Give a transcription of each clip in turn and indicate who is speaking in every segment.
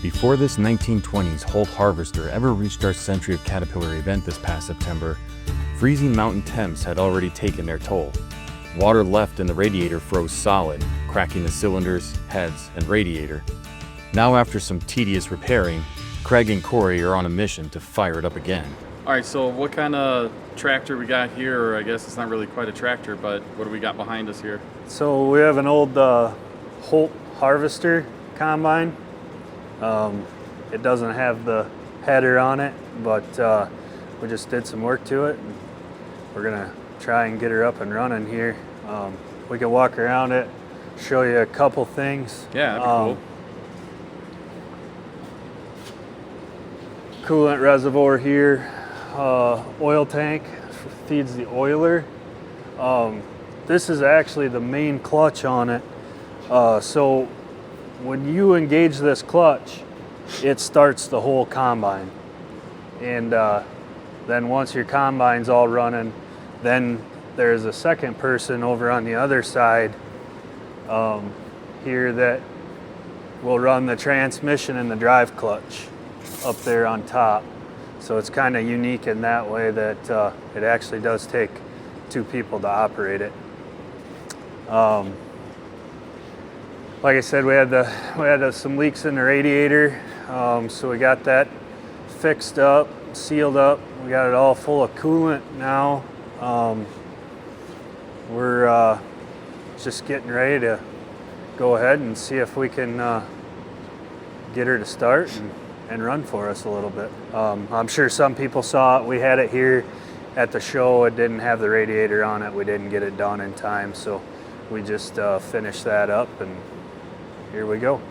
Speaker 1: Before this 1920s Holt Harvester ever reached our Century of Caterpillar event this past September, freezing mountain temps had already taken their toll. Water left in the radiator froze solid, cracking the cylinders, heads, and radiator. Now after some tedious repairing, Craig and Corey are on a mission to fire it up again.
Speaker 2: All right, so what kind of tractor we got here? Or I guess it's not really quite a tractor, but what do we got behind us here?
Speaker 3: So we have an old Holt Harvester combine. It doesn't have the header on it, but we just did some work to it. And we're gonna try and get her up and running here. We can walk around it, show you a couple things.
Speaker 2: Yeah, that'd be
Speaker 3: cool. Coolant reservoir here, oil tank feeds the oiler. This is actually the main clutch on it. So when you engage this clutch, it starts the whole combine. And then once your combine's all running, then there's a second person over on the other side here that will run the transmission and the drive clutch up there on top. So it's kind of unique in that way that it actually does take two people to operate it. Like I said, we had some leaks in the radiator, so we got that fixed up, sealed up. We got it all full of coolant now. We're just getting ready to go ahead and see if we can get her to start and run for us a little bit. I'm sure some people saw it. We had it here at the show. It didn't have the radiator on it. We didn't get it done in time, so we just finished that up, and here we go.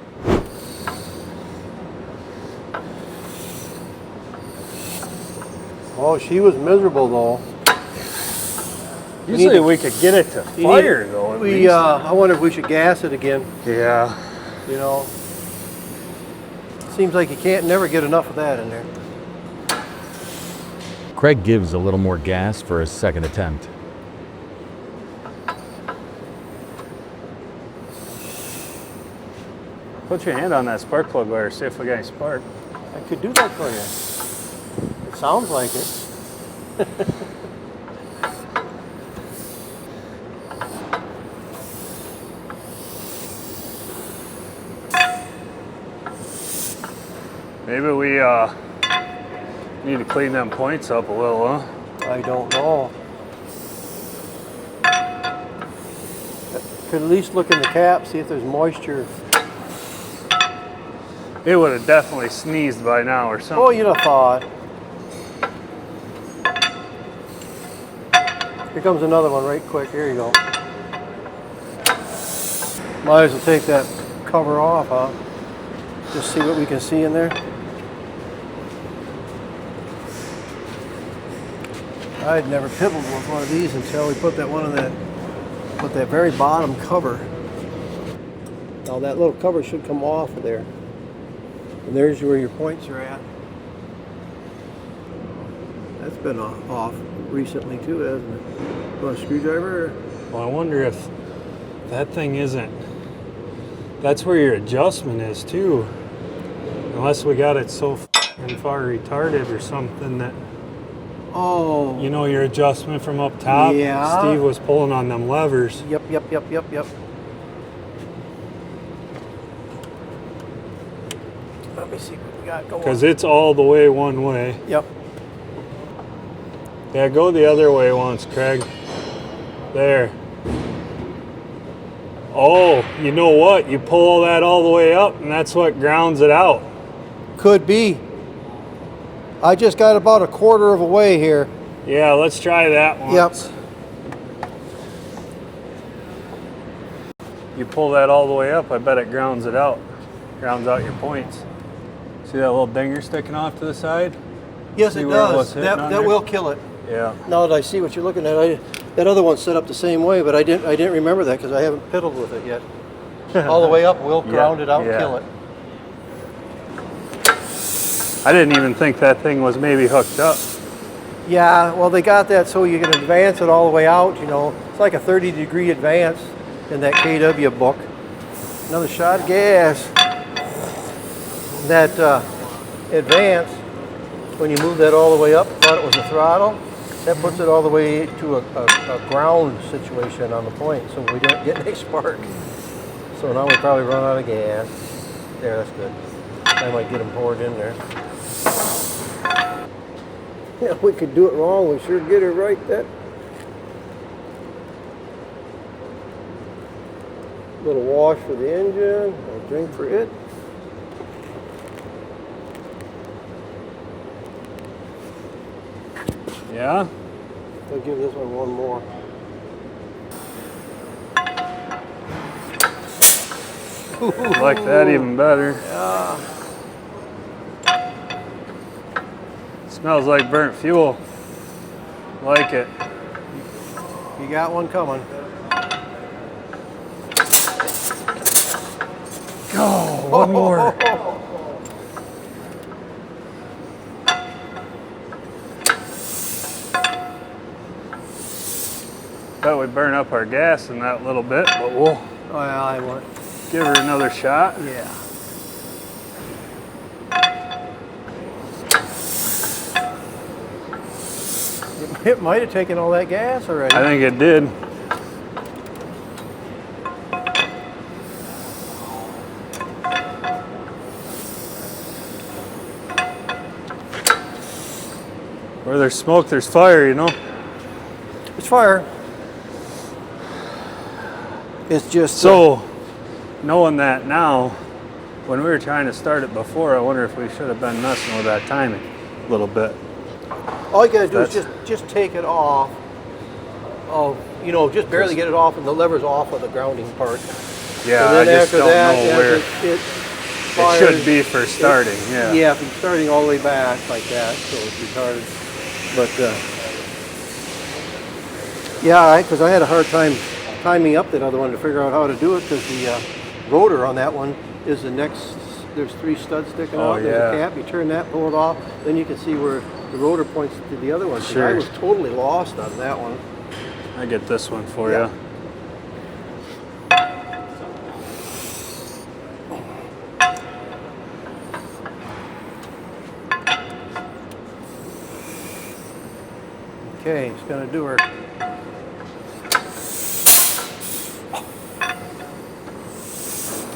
Speaker 4: Oh, she was miserable though.
Speaker 3: Usually we could get it to fire though.
Speaker 4: I wonder if we should gas it again.
Speaker 3: Yeah.
Speaker 4: You know, seems like you can't never get enough of that in there.
Speaker 1: Craig gives a little more gas for his second attempt.
Speaker 3: Put your hand on that spark plug wire, see if we got any spark.
Speaker 4: I could do that for you. It sounds like it.
Speaker 3: Maybe we need to clean them points up a little, huh?
Speaker 4: I don't know. Could at least look in the cap, see if there's moisture.
Speaker 3: It would have definitely sneezed by now or something.
Speaker 4: Oh, you'd have thought. Here comes another one right quick. Here you go. Might as well take that cover off, huh? Just see what we can see in there. I'd never piddled with one of these until we put that one on that very bottom cover. Now that little cover should come off of there. And there's where your points are at. That's been off recently too, hasn't it? Want a screwdriver?
Speaker 3: Well, I wonder if that thing isn't. That's where your adjustment is too. Unless we got it so far retarded or something that.
Speaker 4: Oh.
Speaker 3: You know your adjustment from up top?
Speaker 4: Yeah.
Speaker 3: Steve was pulling on them levers.
Speaker 4: Yep. Let me see what we got going.
Speaker 3: Because it's all the way one way.
Speaker 4: Yep.
Speaker 3: Yeah, go the other way once, Craig. There. Oh, you know what? You pull that all the way up and that's what grounds it out.
Speaker 4: Could be. I just got about a quarter of a way here.
Speaker 3: Yeah, let's try that once.
Speaker 4: Yep.
Speaker 3: You pull that all the way up, I bet it grounds it out. Grounds out your points. See that little dinger sticking off to the side?
Speaker 4: Yes,
Speaker 3: See
Speaker 4: it
Speaker 3: where it was
Speaker 4: does.
Speaker 3: hitting on
Speaker 4: That
Speaker 3: there?
Speaker 4: will kill it.
Speaker 3: Yeah.
Speaker 4: Now that I see what you're looking at, that other one's set up the same way, but I didn't remember that because I haven't piddled with it yet. All the way up will ground it out and kill it.
Speaker 3: I didn't even think that thing was maybe hooked up.
Speaker 4: Yeah, well they got that so you can advance it all the way out, you know. It's like a 30-degree advance in that KW book. Another shot of gas. that advance, when you move that all the way up, thought it was a throttle, that puts it all the way to a ground situation on the point, so we don't get any spark. So now we probably run out of gas. There, that's good. I might get them poured in there. Yeah, we could do it wrong. We sure get it right. That little wash for the engine, a drink for it.
Speaker 3: Yeah?
Speaker 4: I'll give this one more.
Speaker 3: I like that even better.
Speaker 4: Yeah.
Speaker 3: Smells like burnt fuel. Like it.
Speaker 4: You got one coming.
Speaker 3: Oh, one more. Bet we burn up our gas in that little bit, but we'll
Speaker 4: Oh yeah, I want.
Speaker 3: give her another shot.
Speaker 4: Yeah. It might have taken all that gas already.
Speaker 3: I think it did. Where there's smoke, there's fire, you know?
Speaker 4: It's fire. It's just
Speaker 3: So, knowing that now, when we were trying to start it before, I wonder if we should have been messing with that timing a little bit.
Speaker 4: all you gotta do is just take it off. Oh, you know, just barely get it off, and the lever's off of the grounding part.
Speaker 3: Yeah,
Speaker 4: And
Speaker 3: I
Speaker 4: then
Speaker 3: just
Speaker 4: after
Speaker 3: don't
Speaker 4: that,
Speaker 3: know where
Speaker 4: it
Speaker 3: it should be for starting. Yeah.
Speaker 4: Yeah, if it's starting all the way back like that, so it's retarded. But yeah, because I had a hard time timing up that other one to figure out how to do it, because the rotor on that one is the next. There's 3 studs sticking
Speaker 3: Oh,
Speaker 4: out. There's
Speaker 3: yeah.
Speaker 4: a cap. You turn that, pull it off, then you can see where the rotor points to the other one. 'Cause
Speaker 3: Sure.
Speaker 4: I was totally lost on that one.
Speaker 3: I get this one for
Speaker 4: Yeah.
Speaker 3: you.
Speaker 4: Okay, it's gonna do her.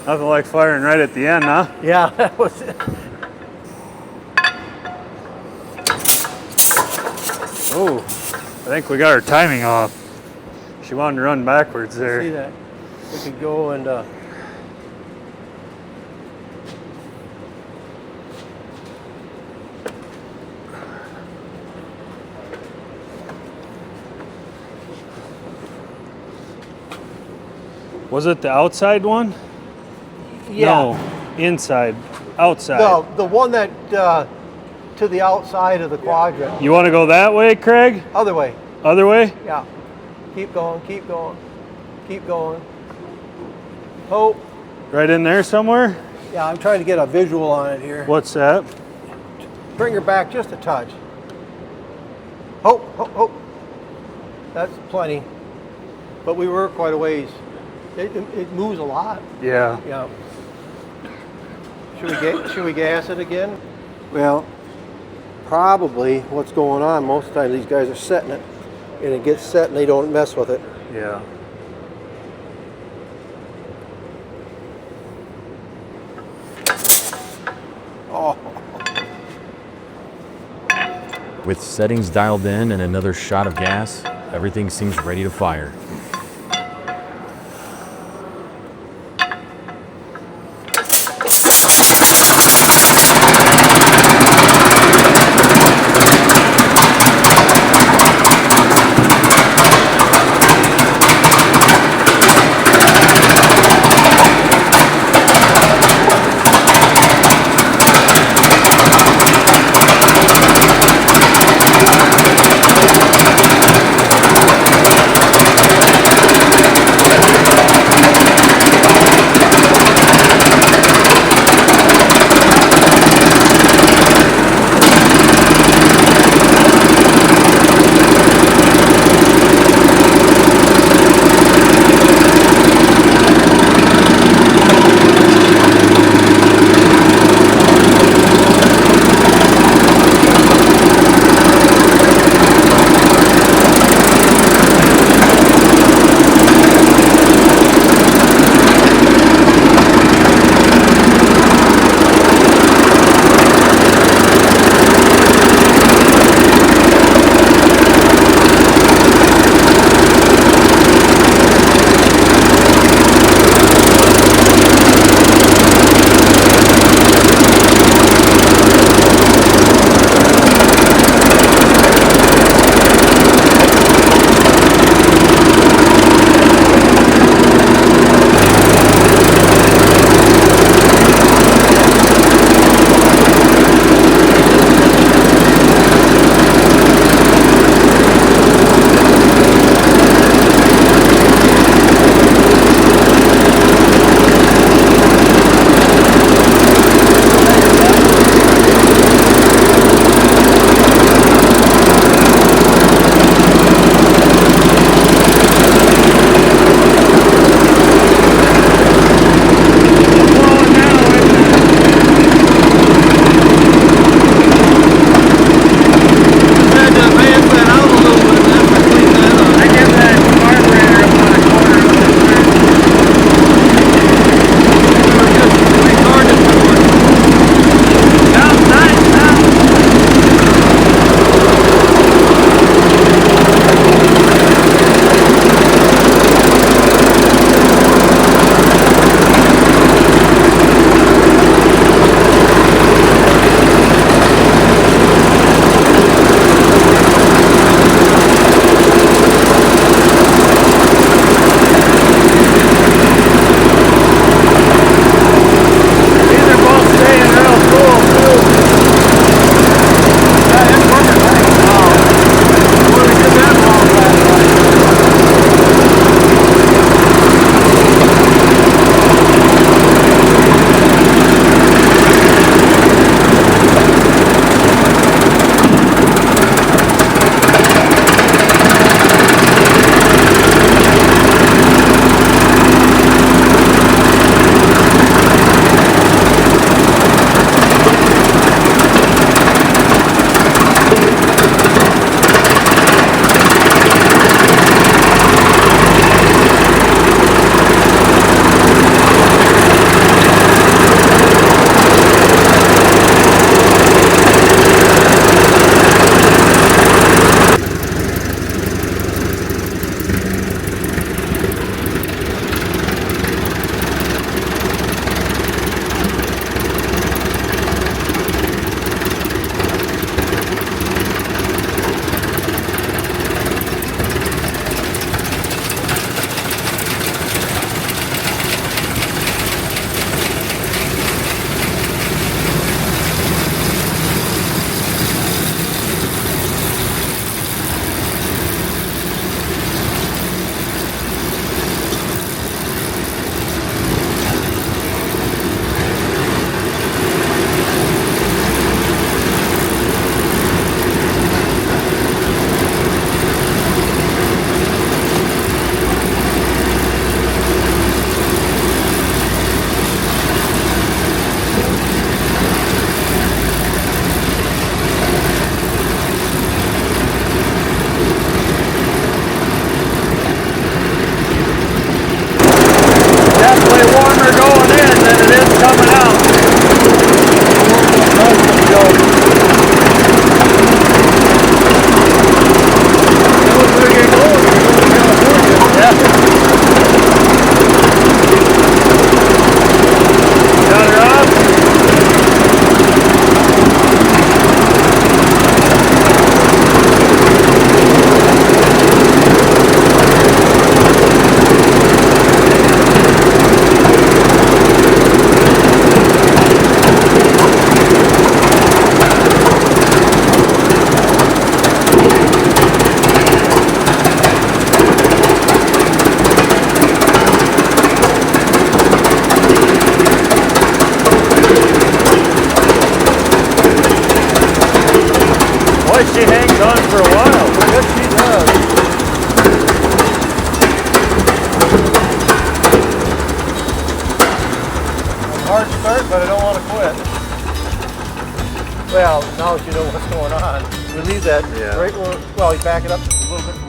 Speaker 3: Nothing like firing right at the end, huh?
Speaker 4: Yeah, that was it.
Speaker 3: Oh, I think we got our timing off. She wanted to run backwards there.
Speaker 4: See that? We could go and
Speaker 3: Was it the outside one?
Speaker 4: yeah.
Speaker 3: No, inside, outside.
Speaker 4: No, the one that to the outside of the quadrant.
Speaker 3: You want to go that way, Craig?
Speaker 4: Other way.
Speaker 3: Other way?
Speaker 4: Yeah. Keep going, keep going, keep going. Hope.
Speaker 3: Right in there somewhere?
Speaker 4: Yeah, I'm trying to get a visual on it here.
Speaker 3: What's that?
Speaker 4: Bring her back just a touch. Hope, hope, hope. That's plenty. But we were quite a ways. It moves a lot.
Speaker 3: Yeah.
Speaker 4: Yeah. Should we gas it again? Well, probably what's going on most of the time, these guys are setting it, and it gets set and they don't mess with it.
Speaker 3: Yeah.
Speaker 4: Oh.
Speaker 1: With settings dialed in and another shot of gas, everything seems ready to fire.
Speaker 3: warmer going in than it is coming out. Yeah. Got her off. Boy, she hangs on for a while.
Speaker 4: Yes, she does. Hard start, but I don't want to quit. Well, now that you know what's going on, we leave that
Speaker 3: Yeah.
Speaker 4: right where, well, you back it up just a little bit more.